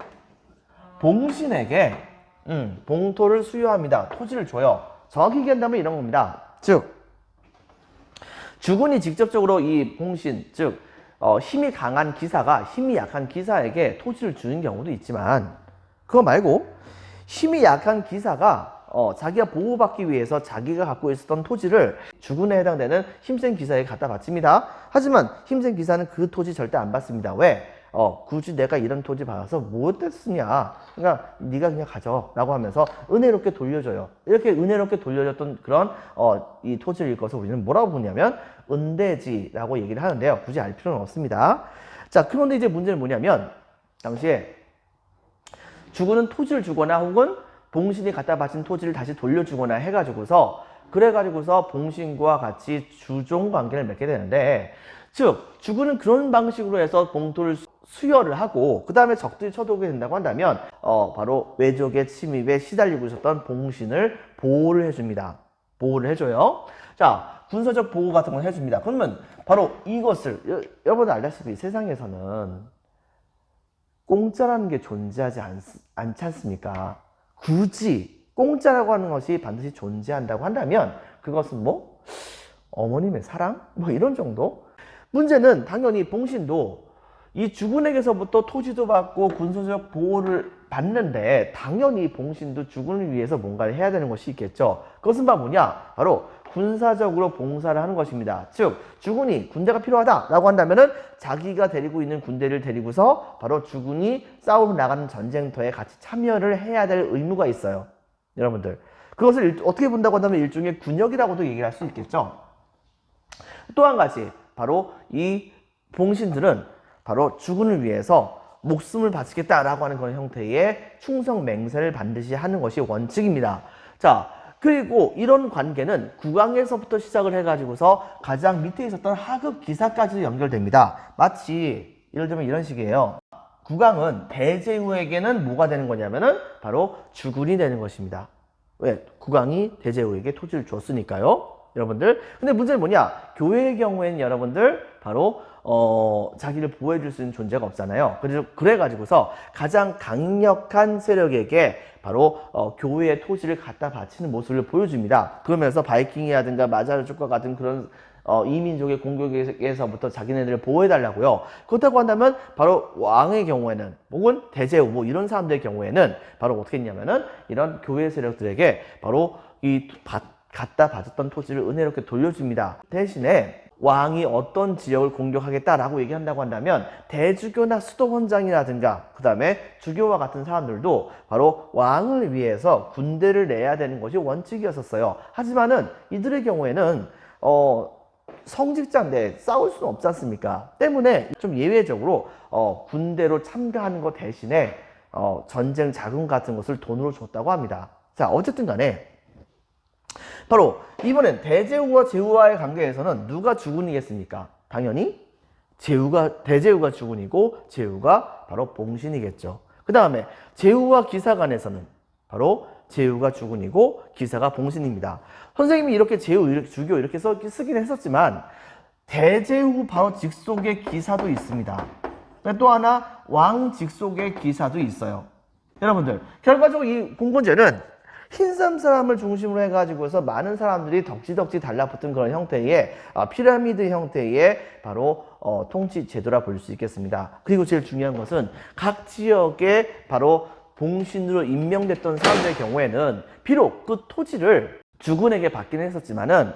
봉신에게 봉토를 수여합니다. 토지를 줘요. 정확히 얘기한다면 이런 겁니다. 즉 주군이 직접적으로 이 봉신, 즉 힘이 강한 기사가 힘이 약한 기사에게 토지를 주는 경우도 있지만, 그거 말고 힘이 약한 기사가 자기가 보호받기 위해서 자기가 갖고 있었던 토지를 주군에 해당되는 힘센 기사에게 갖다 바칩니다. 하지만 힘센 기사는 그 토지 절대 안 받습니다. 왜? 굳이 내가 이런 토지 받아서 뭐 됐으냐, 그러니까 네가 그냥 가져 라고 하면서 은혜롭게 돌려줘요. 이렇게 은혜롭게 돌려줬던 그런 이 토지를 일컬어서 우리는 뭐라고 부르냐면 은대지라고 얘기를 하는데요. 굳이 알 필요는 없습니다. 자, 그런데 이제 문제는 뭐냐면 당시에 주군은 토지를 주거나 혹은 봉신이 갖다 바친 토지를 다시 돌려주거나 해가지고서 그래가지고서 봉신과 같이 주종 관계를 맺게 되는데, 즉 주군은 그런 방식으로 해서 봉토를 수여를 하고 그 다음에 적들이 쳐들어오게 된다고 한다면 바로 외적의 침입에 시달리고 있었던 봉신을 보호를 해줍니다. 보호를 해줘요. 자, 군사적 보호 같은 걸 해줍니다. 그러면 바로 이것을 여러분 알다시피 세상에서는 공짜라는 게 존재하지 않지 않습니까? 굳이 공짜라고 하는 것이 반드시 존재한다고 한다면 그것은 뭐 어머님의 사랑? 뭐 이런 정도? 문제는 당연히 봉신도 이 주군에게서부터 토지도 받고 군사적 보호를 받는데 당연히 봉신도 주군을 위해서 뭔가를 해야 되는 것이 있겠죠. 그것은 바로 뭐냐? 바로 군사적으로 봉사를 하는 것입니다. 즉 주군이 군대가 필요하다라고 한다면은 자기가 데리고 있는 군대를 데리고서 바로 주군이 싸우러 나가는 전쟁터에 같이 참여를 해야 될 의무가 있어요. 여러분들, 그것을 어떻게 본다고 한다면 일종의 군역이라고도 얘기를 할 수 있겠죠. 또 한 가지, 바로 이 봉신들은 바로 주군을 위해서 목숨을 바치겠다라고 하는 그런 형태의 충성 맹세를 반드시 하는 것이 원칙입니다. 자, 그리고 이런 관계는 국왕에서부터 시작을 해가지고서 가장 밑에 있었던 하급 기사까지도 연결됩니다. 마치 예를 들면 이런 식이에요. 국왕은 대제후에게는 뭐가 되는 거냐면은 바로 주군이 되는 것입니다. 왜? 국왕이 대제후에게 토지를 줬으니까요. 여러분들, 근데 문제는 뭐냐? 교회의 경우에는 여러분들 바로 자기를 보호해 줄 수 있는 존재가 없잖아요. 그래가지고서 가장 강력한 세력에게 바로 교회의 토지를 갖다 바치는 모습을 보여줍니다. 그러면서 바이킹이라든가 마자르족과 같은 그런 이민족의 공격에서부터 자기네들을 보호해달라고요. 그렇다고 한다면 바로 왕의 경우에는 혹은 대제후 뭐 이런 사람들의 경우에는 바로 어떻게 했냐면은 이런 교회 세력들에게 바로 이 갖다 바쳤던 토지를 은혜롭게 돌려줍니다. 대신에 왕이 어떤 지역을 공격하겠다라고 얘기한다고 한다면 대주교나 수도원장이라든가 그 다음에 주교와 같은 사람들도 바로 왕을 위해서 군대를 내야 되는 것이 원칙이었었어요. 하지만은 이들의 경우에는 성직자인데 싸울 수는 없지 않습니까? 때문에 좀 예외적으로 군대로 참가하는 것 대신에 전쟁 자금 같은 것을 돈으로 줬다고 합니다. 자, 어쨌든 간에 바로 이번엔 대제후와 제후와의 관계에서는 누가 주군이겠습니까? 당연히 대제후가 주군이고 제후가 바로 봉신이겠죠. 그 다음에 제후와 기사 간에서는 바로 제후가 주군이고 기사가 봉신입니다. 선생님이 이렇게 제후, 주교 이렇게 쓰긴 했었지만 대제후 바로 직속의 기사도 있습니다. 또 하나 왕 직속의 기사도 있어요. 여러분들, 결과적으로 이 공군제는 흰삼 사람을 중심으로 해가지고서 많은 사람들이 덕지덕지 달라붙은 그런 형태의 피라미드 형태의 바로 통치 제도라 볼 수 있겠습니다. 그리고 제일 중요한 것은 각 지역에 바로 봉신으로 임명됐던 사람들의 경우에는 비록 그 토지를 주군에게 받기는 했었지만은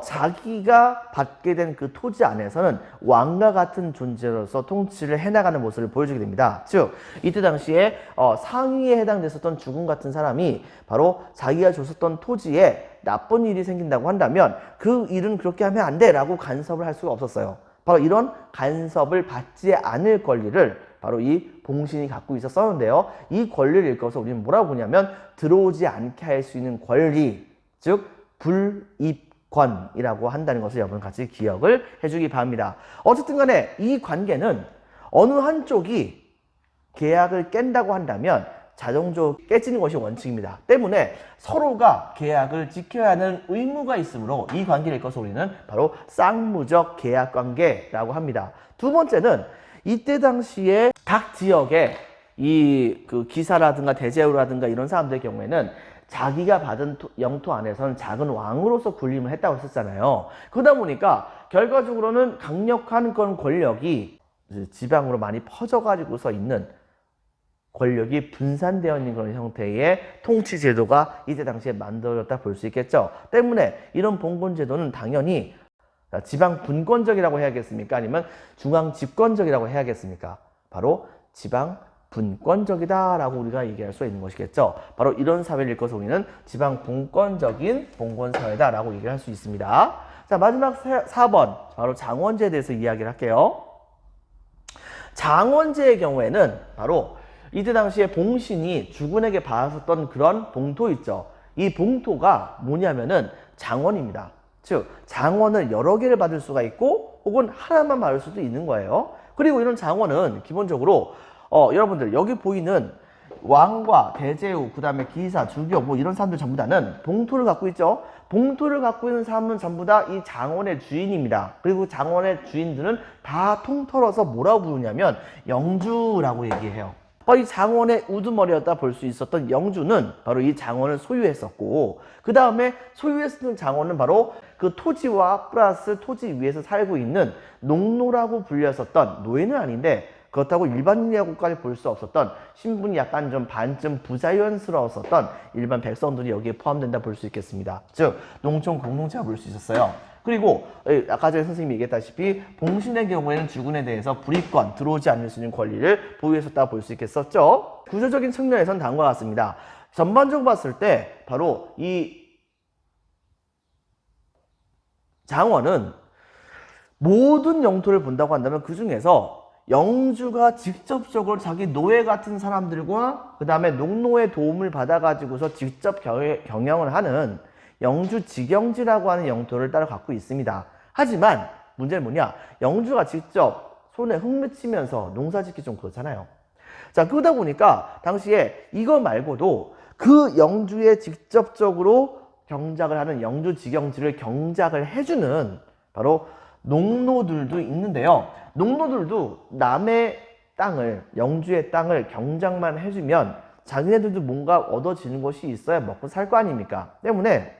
자기가 받게 된 그 토지 안에서는 왕과 같은 존재로서 통치를 해나가는 모습을 보여주게 됩니다. 즉 이때 당시에 상위에 해당됐었던 주군 같은 사람이 바로 자기가 줬었던 토지에 나쁜 일이 생긴다고 한다면 그 일은 그렇게 하면 안 돼 라고 간섭을 할 수가 없었어요. 바로 이런 간섭을 받지 않을 권리를 바로 이 봉신이 갖고 있었는데요. 이 권리를 일컬어서 우리는 뭐라고 보냐면 들어오지 않게 할 수 있는 권리, 즉 불입권이라고 한다는 것을 여러분 같이 기억을 해주기 바랍니다. 어쨌든 간에 이 관계는 어느 한쪽이 계약을 깬다고 한다면 자동적으로 깨지는 것이 원칙입니다. 때문에 서로가 계약을 지켜야 하는 의무가 있으므로 이 관계를 일컬어서 우리는 바로 쌍무적 계약관계라고 합니다. 두 번째는 이때 당시에 각 지역의 이 그 기사라든가 대제후라든가 이런 사람들의 경우에는 자기가 받은 영토 안에서는 작은 왕으로서 군림을 했다고 했었잖아요. 그러다 보니까 결과적으로는 강력한 그런 권력이 지방으로 많이 퍼져가지고서 있는 권력이 분산되어 있는 그런 형태의 통치 제도가 이때 당시에 만들어졌다 볼 수 있겠죠. 때문에 이런 봉건 제도는 당연히 지방 분권적이라고 해야겠습니까? 아니면 중앙 집권적이라고 해야겠습니까? 바로 지방 분권적이다라고 우리가 얘기할 수 있는 것이겠죠. 바로 이런 사회를 일컬어서 우리는 지방 분권적인 봉건사회다라고 얘기를 할 수 있습니다. 자, 마지막 4번 바로 장원제에 대해서 이야기를 할게요. 장원제의 경우에는 바로 이때 당시에 봉신이 주군에게 받았었던 그런 봉토 있죠. 이 봉토가 뭐냐면은 장원입니다. 즉 장원을 여러 개를 받을 수가 있고 혹은 하나만 받을 수도 있는 거예요. 그리고 이런 장원은 기본적으로 여러분들 여기 보이는 왕과 대제후, 그 다음에 기사, 주교 뭐 이런 사람들 전부 다는 봉토를 갖고 있죠. 봉토를 갖고 있는 사람은 전부 다 이 장원의 주인입니다. 그리고 장원의 주인들은 다 통틀어서 뭐라고 부르냐면 영주라고 얘기해요. 이 장원의 우두머리였다 볼 수 있었던 영주는 바로 이 장원을 소유했었고, 그 다음에 소유했었던 장원은 바로 그 토지와 플러스 토지 위에서 살고 있는 농노라고 불렸었던, 노예는 아닌데 그렇다고 일반인이라고까지 볼 수 없었던, 신분이 약간 좀 반쯤 부자연스러웠었던 일반 백성들이 여기에 포함된다 볼 수 있겠습니다. 즉 농촌 공동체가 볼 수 있었어요. 그리고 아까 전에 선생님이 얘기했다시피 봉신의 경우에는 주군에 대해서 불이권, 들어오지 않을 수 있는 권리를 보유했었다 볼 수 있겠었죠. 구조적인 측면에서는 다음과 같습니다. 전반적으로 봤을 때 바로 이 장원은 모든 영토를 본다고 한다면 그 중에서 영주가 직접적으로 자기 노예 같은 사람들과 그 다음에 농노의 도움을 받아가지고서 직접 경영을 하는 영주 직영지라고 하는 영토를 따로 갖고 있습니다. 하지만 문제는 뭐냐? 영주가 직접 손에 흙 묻히면서 농사 짓기 좀 그렇잖아요. 자, 그러다 보니까 당시에 이거 말고도 그 영주에 직접적으로 경작을 하는 영주 직영지를 경작을 해주는 바로 농노들도 있는데요. 농노들도 남의 땅을, 영주의 땅을 경작만 해주면 자기네들도 뭔가 얻어지는 것이 있어야 먹고 살 거 아닙니까? 때문에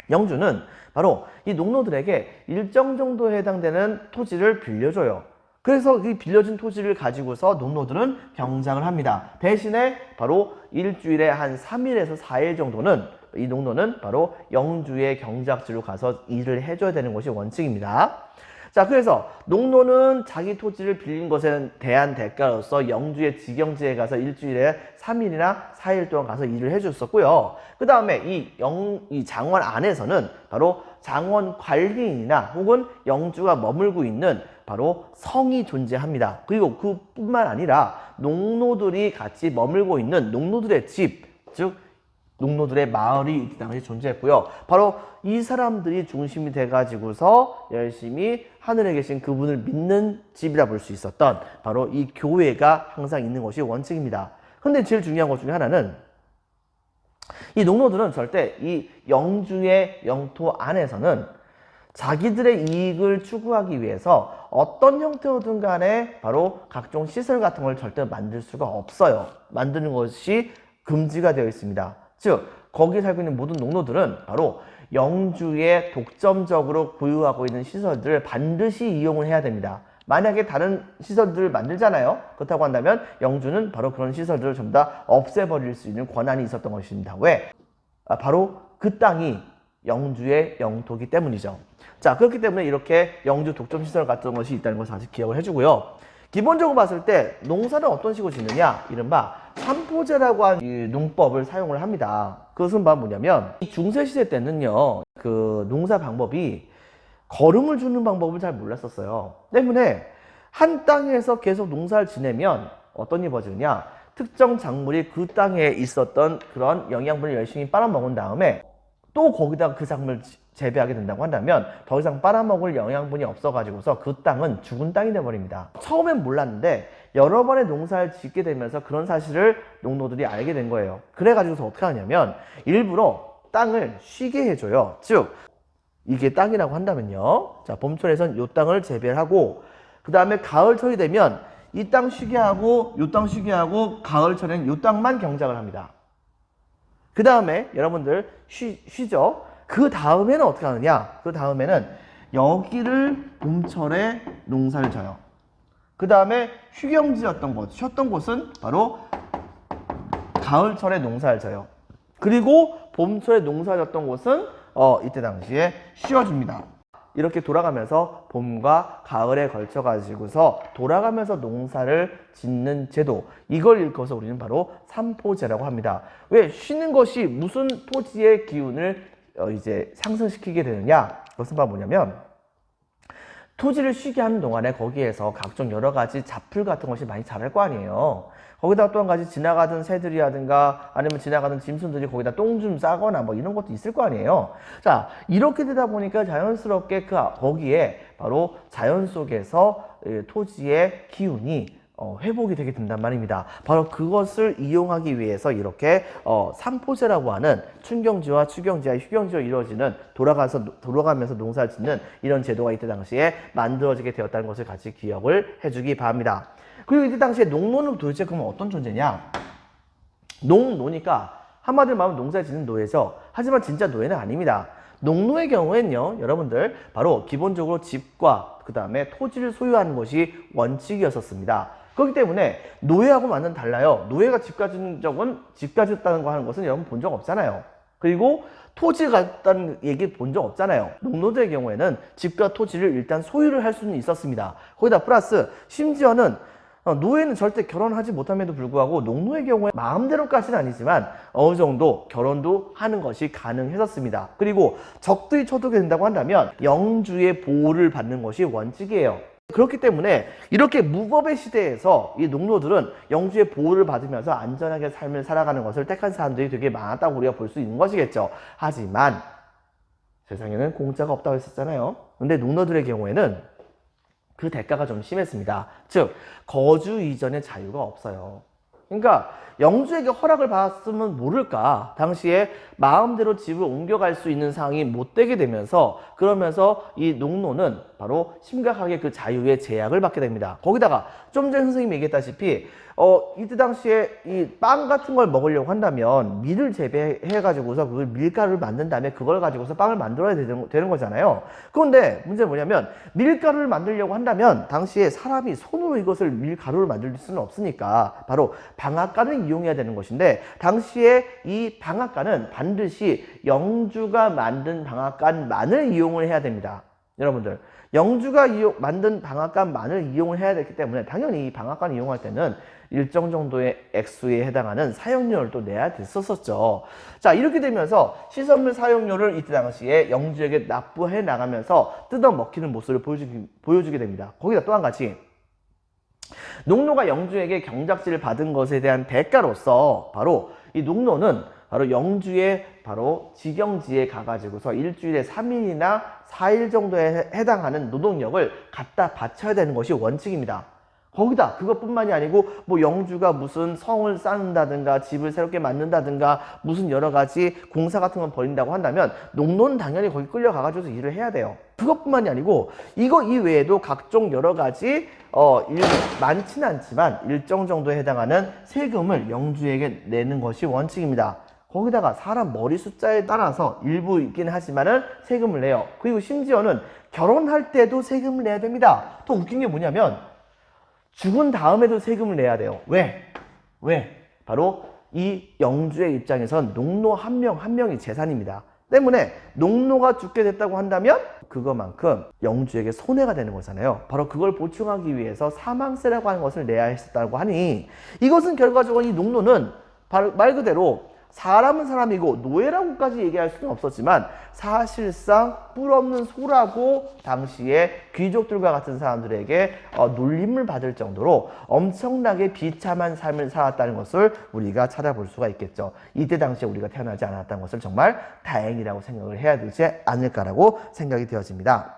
영주는 바로 이 농노들에게 일정 정도에 해당되는 토지를 빌려줘요. 그래서 이 빌려준 토지를 가지고서 농노들은 경작을 합니다. 대신에 바로 일주일에 한 3일에서 4일 정도는 이 농노는 바로 영주의 경작지로 가서 일을 해줘야 되는 것이 원칙입니다. 자, 그래서 농노는 자기 토지를 빌린 것에 대한 대가로서 영주의 직영지에 가서 일주일에 3일이나 4일 동안 가서 일을 해줬었고요. 그 다음에 이 장원 안에서는 바로 장원 관리인이나 혹은 영주가 머물고 있는 바로 성이 존재합니다. 그리고 그뿐만 아니라 농노들이 같이 머물고 있는 농노들의 집, 즉 농노들의 마을이 이 당시 존재했고요. 바로 이 사람들이 중심이 돼가지고서 열심히 하늘에 계신 그분을 믿는 집이라 볼 수 있었던 바로 이 교회가 항상 있는 것이 원칙입니다. 근데 제일 중요한 것 중에 하나는 이 농노들은 절대 이 영주의 영토 안에서는 자기들의 이익을 추구하기 위해서 어떤 형태로든 간에 바로 각종 시설 같은 걸 절대 만들 수가 없어요. 만드는 것이 금지가 되어 있습니다. 즉 거기에 살고 있는 모든 농노들은 바로 영주에 독점적으로 보유하고 있는 시설들을 반드시 이용을 해야 됩니다. 만약에 다른 시설들을 만들잖아요. 그렇다고 한다면 영주는 바로 그런 시설들을 전부 다 없애버릴 수 있는 권한이 있었던 것입니다. 왜? 바로 그 땅이 영주의 영토이기 때문이죠. 자, 그렇기 때문에 이렇게 영주 독점 시설 같은 것이 있다는 것을 다시 기억을 해주고요. 기본적으로 봤을 때 농사는 어떤 식으로 짓느냐? 이른바 삼포제라고 하는 농법을 사용을 합니다. 그것은 뭐냐면 중세시대 때는요, 그 농사 방법이 거름을 주는 방법을 잘 몰랐었어요. 때문에 한 땅에서 계속 농사를 지내면 어떤 일이 벌어지느냐? 특정 작물이 그 땅에 있었던 그런 영양분을 열심히 빨아먹은 다음에 또 거기다가 그 작물을 재배하게 된다고 한다면 더 이상 빨아먹을 영양분이 없어가지고서 그 땅은 죽은 땅이 돼버립니다. 처음엔 몰랐는데 여러 번의 농사를 짓게 되면서 그런 사실을 농노들이 알게 된 거예요. 그래가지고서 어떻게 하냐면 일부러 땅을 쉬게 해줘요. 즉 이게 땅이라고 한다면요, 자 봄철에선 이 땅을 재배를 하고 그 다음에 가을철이 되면 이 땅 쉬게 하고 이 땅 쉬게 하고 가을철에는 이 땅만 경작을 합니다. 그 다음에 여러분들 쉬죠. 그 다음에는 어떻게 하느냐? 그 다음에는 여기를 봄철에 농사를 져요. 그 다음에 휴경지였던 곳, 쉬었던 곳은 바로 가을철에 농사를 져요. 그리고 봄철에 농사를 졌던 곳은 이때 당시에 쉬어줍니다. 이렇게 돌아가면서 봄과 가을에 걸쳐 가지고서 돌아가면서 농사를 짓는 제도, 이걸 일컬어서 우리는 바로 삼포제라고 합니다. 왜? 쉬는 것이 무슨 토지의 기운을 이제 상승시키게 되느냐? 그것은 뭐냐면 토지를 쉬게 하는 동안에 거기에서 각종 여러 가지 잡풀 같은 것이 많이 자랄 거 아니에요. 거기다 또 한 가지 지나가던 새들이라든가 아니면 지나가던 짐승들이 거기다 똥 좀 싸거나 뭐 이런 것도 있을 거 아니에요. 자, 이렇게 되다 보니까 자연스럽게 거기에 바로 자연 속에서 토지의 기운이 회복이 되게 된단 말입니다. 바로 그것을 이용하기 위해서 이렇게 삼포제라고 하는 춘경지와 추경지와 휴경지로 이루어지는 돌아가면서 농사를 짓는 이런 제도가 이때 당시에 만들어지게 되었다는 것을 같이 기억을 해주기 바랍니다. 그리고 이때 당시에 농노는 도대체 그러면 어떤 존재냐? 농노니까 한마디로 말하면 농사 짓는 노예죠. 하지만 진짜 노예는 아닙니다. 농노의 경우에는요, 여러분들 바로 기본적으로 집과 그 다음에 토지를 소유하는 것이 원칙이었었습니다. 그렇기 때문에 노예하고 완전 달라요. 노예가 집 가진 적은 집 가졌다는 거 하는 것은 여러분 본 적 없잖아요. 그리고 토지 같다는 얘기 본 적 없잖아요. 농노들의 경우에는 집과 토지를 일단 소유를 할 수는 있었습니다. 거기다 플러스 심지어는 노예는 절대 결혼하지 못함에도 불구하고 농노의 경우에 마음대로까지는 아니지만 어느 정도 결혼도 하는 것이 가능했었습니다. 그리고 적들이 초도게 된다고 한다면 영주의 보호를 받는 것이 원칙이에요. 그렇기 때문에 이렇게 무법의 시대에서 이 농노들은 영주의 보호를 받으면서 안전하게 삶을 살아가는 것을 택한 사람들이 되게 많았다고 우리가 볼 수 있는 것이겠죠. 하지만 세상에는 공짜가 없다고 했었잖아요. 근데 농노들의 경우에는 그 대가가 좀 심했습니다. 즉 거주 이전의 자유가 없어요. 그러니까 영주에게 허락을 받았으면 모를까 당시에 마음대로 집을 옮겨갈 수 있는 상황이 못 되게 되면서 그러면서 이 농노는 바로 심각하게 그 자유의 제약을 받게 됩니다. 거기다가 좀 전에 선생님이 얘기했다시피 이때 당시에 이 빵 같은 걸 먹으려고 한다면 밀을 재배해 가지고서 그걸 밀가루를 만든 다음에 그걸 가지고서 빵을 만들어야 되는 거잖아요. 그런데 문제는 뭐냐면 밀가루를 만들려고 한다면 당시에 사람이 손으로 이것을 밀가루를 만들 수는 없으니까 바로 방앗간을 이용해야 되는 것인데 당시에 이 방앗간은 반드시 영주가 만든 방앗간만을 이용을 해야 됩니다. 여러분들 영주가 만든 방앗간만을 이용을 해야 되기 때문에 당연히 이 방앗간을 이용할 때는 일정 정도의 액수에 해당하는 사용료를 또 내야 됐었죠. 자, 이렇게 되면서 시설물 사용료를 이때 당시에 영주에게 납부해 나가면서 뜯어먹히는 모습을 보여주게 됩니다. 거기다 또 한 가지 농노가 영주에게 경작지를 받은 것에 대한 대가로서 바로 이 농노는 바로 영주의 바로 지경지에 가가지고서 일주일에 3일이나 4일 정도에 해당하는 노동력을 갖다 바쳐야 되는 것이 원칙입니다. 거기다 그것뿐만이 아니고 뭐 영주가 무슨 성을 쌓는다든가 집을 새롭게 만든다든가 무슨 여러 가지 공사 같은 걸 벌인다고 한다면 농노는 당연히 거기 끌려가가지고 일을 해야 돼요. 그것뿐만이 아니고 이거 이외에도 각종 여러 가지 많지는 않지만 일정 정도에 해당하는 세금을 영주에게 내는 것이 원칙입니다. 거기다가 사람 머리 숫자에 따라서 일부 있긴 하지만은 세금을 내요. 그리고 심지어는 결혼할 때도 세금을 내야 됩니다. 더 웃긴 게 뭐냐면 죽은 다음에도 세금을 내야 돼요. 왜? 바로 이 영주의 입장에선 농노 한 명 한 명이 재산입니다. 때문에 농노가 죽게 됐다고 한다면 그것만큼 영주에게 손해가 되는 거잖아요. 바로 그걸 보충하기 위해서 사망세라고 하는 것을 내야 했었다고 하니 이것은 결과적으로 이 농노는 말 그대로 사람은 사람이고 노예라고까지 얘기할 수는 없었지만 사실상 뿔 없는 소라고 당시에 귀족들과 같은 사람들에게 놀림을 받을 정도로 엄청나게 비참한 삶을 살았다는 것을 우리가 찾아볼 수가 있겠죠. 이때 당시에 우리가 태어나지 않았다는 것을 정말 다행이라고 생각을 해야 되지 않을까라고 생각이 되어집니다.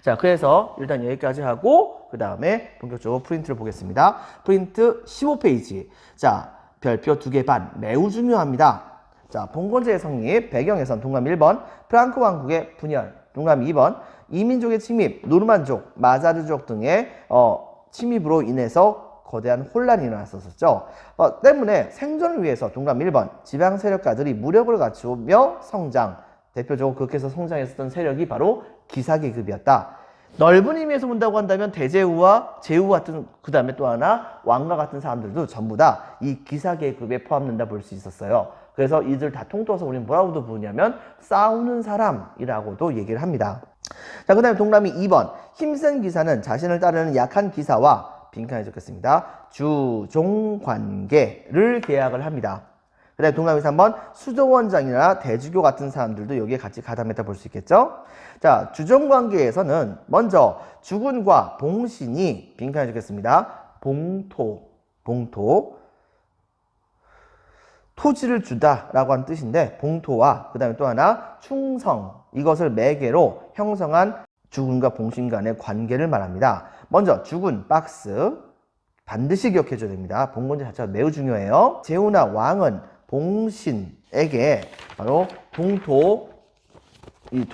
자, 그래서 일단 여기까지 하고 그 다음에 본격적으로 프린트를 보겠습니다. 프린트 15페이지. 자, 별표 2개 반 매우 중요합니다. 자, 봉건제의 성립, 배경에선 동감 1번 프랑크 왕국의 분열, 동감 2번 이민족의 침입, 노르만족, 마자르족 등의 침입으로 인해서 거대한 혼란이 일어났었죠. 때문에 생존을 위해서 동감 1번 지방 세력가들이 무력을 갖추며 성장, 대표적으로 그렇게 해서 성장했었던 세력이 바로 기사계급이었다. 넓은 의미에서 본다고 한다면 대제후와 제후 같은, 그 다음에 또 하나 왕과 같은 사람들도 전부 다 이 기사계급에 포함된다 볼 수 있었어요. 그래서 이들 다 통틀어서 우리는 뭐라고도 부르냐면 싸우는 사람이라고도 얘기를 합니다. 자, 그 다음에 동그라미 2번 힘센 기사는 자신을 따르는 약한 기사와 빈칸에 적겠습니다. 주종관계를 계약을 합니다. 그 다음에 동그라미 3번 수조원장이나 대주교 같은 사람들도 여기에 같이 가담했다 볼 수 있겠죠. 자, 주종관계에서는 먼저 주군과 봉신이 빈칸에 적겠습니다. 봉토 토지를 주다라고 하는 뜻인데 봉토와 그 다음에 또 하나 충성, 이것을 매개로 형성한 주군과 봉신 간의 관계를 말합니다. 먼저 주군 박스 반드시 기억해 줘야 됩니다. 봉건제 자체가 매우 중요해요. 제후나 왕은 봉신에게 바로 봉토, 이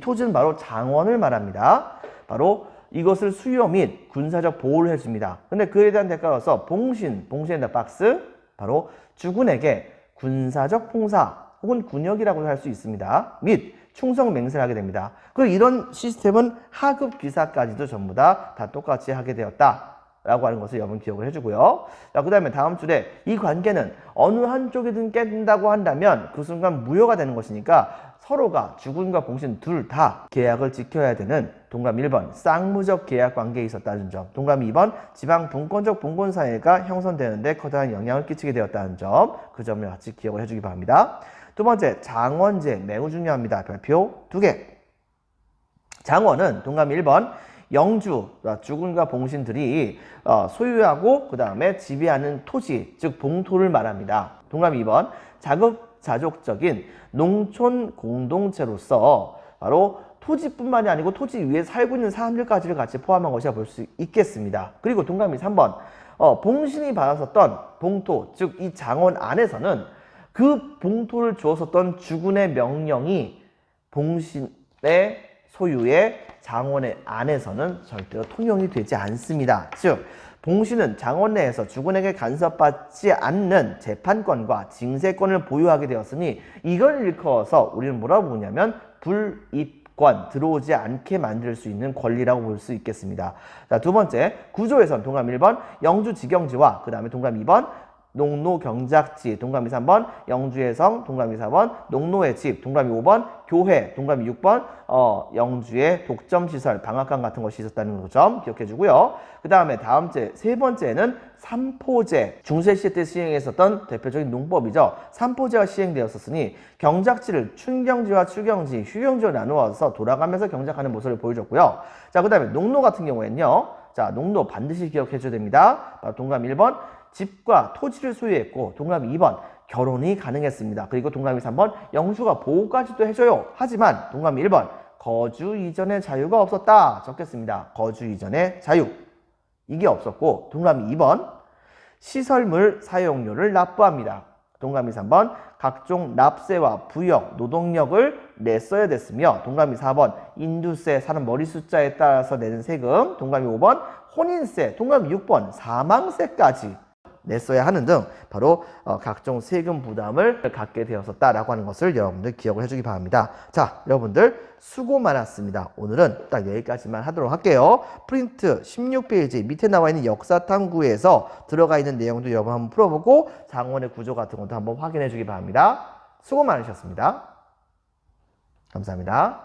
토지는 바로 장원을 말합니다. 바로 이것을 수요 및 군사적 보호를 해줍니다. 근데 그에 대한 대가로서 봉신에다 박스, 바로 주군에게 군사적 봉사 혹은 군역이라고 할 수 있습니다. 및 충성 맹세를 하게 됩니다. 그리고 이런 시스템은 하급 기사까지도 전부 다 똑같이 하게 되었다 라고 하는 것을 여러분 기억을 해주고요. 자, 그 다음에 다음 줄에 이 관계는 어느 한쪽이든 깬다고 한다면 그 순간 무효가 되는 것이니까 서로가 주군과 봉신 둘 다 계약을 지켜야 되는 동그라미 1번 쌍무적 계약 관계에 있었다는 점, 동그라미 2번 지방 분권적 봉건 사회가 형성되는데 커다란 영향을 끼치게 되었다는 점, 그 점을 같이 기억을 해주기 바랍니다. 두 번째, 장원제 매우 중요합니다. 별표 2개. 장원은 동그라미 1번 영주, 주군과 봉신들이 소유하고 그 다음에 지배하는 토지, 즉 봉토를 말합니다. 동그라미 2번 자급자족적인 농촌 공동체로서 바로 토지뿐만이 아니고 토지 위에 살고 있는 사람들까지를 같이 포함한 것이라 볼 수 있겠습니다. 그리고 동그라미 3번 봉신이 받았었던 봉토, 즉 이 장원 안에서는 그 봉토를 주었었던 주군의 명령이 봉신의 소유의 장원의 안에서는 절대로 통용이 되지 않습니다. 즉 봉신은 장원 내에서 주군에게 간섭받지 않는 재판권과 징세권을 보유하게 되었으니 이걸 일컬어서 우리는 뭐라고 부르냐면 불입권, 들어오지 않게 만들 수 있는 권리라고 볼 수 있겠습니다. 자, 두 번째, 구조에선 동그라미 1번 영주 직영지와 그 다음에 동그라미 2번 농노 경작지, 동그라미 3번 영주의 성, 동그라미 4번 농노의 집, 동그라미 5번 교회, 동그라미 6번 영주의 독점시설, 방앗간 같은 것이 있었다는 점 기억해 주고요. 그 다음에 세 번째는 삼포제, 중세시대 때 시행했었던 대표적인 농법이죠. 삼포제가 시행되었었으니 경작지를 춘경지와 추경지, 휴경지로 나누어서 돌아가면서 경작하는 모습을 보여줬고요. 자, 그 다음에 농노 같은 경우에는요. 자, 농노 반드시 기억해 줘야 됩니다. 동그라미 1번 집과 토지를 소유했고, 동그라미 2번 결혼이 가능했습니다. 그리고 동그라미 3번 영주가 보호까지도 해줘요. 하지만 동그라미 1번 거주 이전의 자유가 없었다 적겠습니다. 거주 이전의 자유, 이게 없었고, 동그라미 2번 시설물 사용료를 납부합니다. 동그라미 3번 각종 납세와 부역, 노동력을 냈어야 됐으며, 동그라미 4번 인두세, 사람 머리 숫자에 따라서 내는 세금, 동그라미 5번 혼인세, 동그라미 6번 사망세까지 냈어야 하는 등 바로 각종 세금 부담을 갖게 되었었다라고 하는 것을 여러분들 기억을 해주기 바랍니다. 자, 여러분들 수고 많았습니다. 오늘은 딱 여기까지만 하도록 할게요. 프린트 16페이지 밑에 나와 있는 역사탐구에서 들어가 있는 내용도 여러분 한번 풀어보고 장원의 구조 같은 것도 한번 확인해 주기 바랍니다. 수고 많으셨습니다. 감사합니다.